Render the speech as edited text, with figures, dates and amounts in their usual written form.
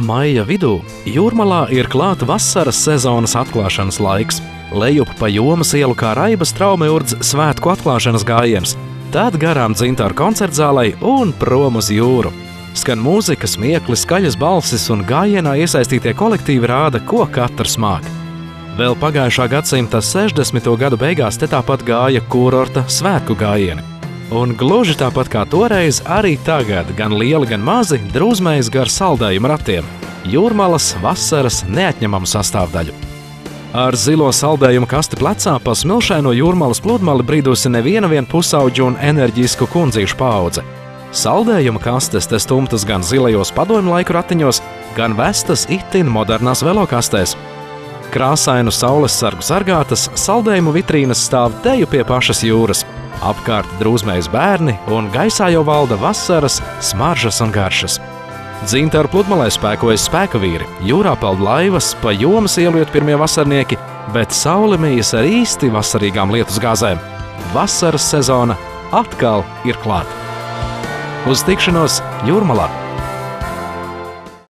maija vidū Jūrmalā ir klāta vasaras sezonas atklāšanas laiks. Lejup pa Jomas ielu kā Raibas Traumeurdz svētku atklāšanas gājiens, tad garām Dzintaru koncertzālei un prom uz jūru. Skan mūzika, smiekli, skaļas balsis un gājienā iesaistītie kolektīvi rāda, ko katrs māk. Vēl pagājušā gadsimta 60. gadu beigās te tāpat gāja kurorta svētku gājieni. Un gluži tāpat kā toreiz, arī tagad gan lieli, gan mazi drūzmējas gar saldējumu ratiem. Jūrmalas vasaras neatņemamu sastāvdaļu. Ar zilo saldējumu kasti plecā pa smilšaino Jūrmalas pludmali brīdusi neviena pusauģu un enerģisku kundzīšu paudze. Saldējuma kastes te stumtas gan zilajos padomju laiku ratiņos, gan vestas itin modernās velokastēs. Krāsainu saules sargu sargātas saldējumu vitrīnas stāv teju pie pašas jūras. Apkārt drūzmējas bērni un gaisā jau valda vasaras, smaržas un garšas. Dzintaru pludmalē spēkojas spēka vīri, jūrā peld laivas, pa Jomas ielu iet pirmie vasarnieki, bet saule mījas ar īsti vasarīgām lietusgāzēm. Vasaras sezona atkal ir klāta. Uz tikšanos Jūrmalā!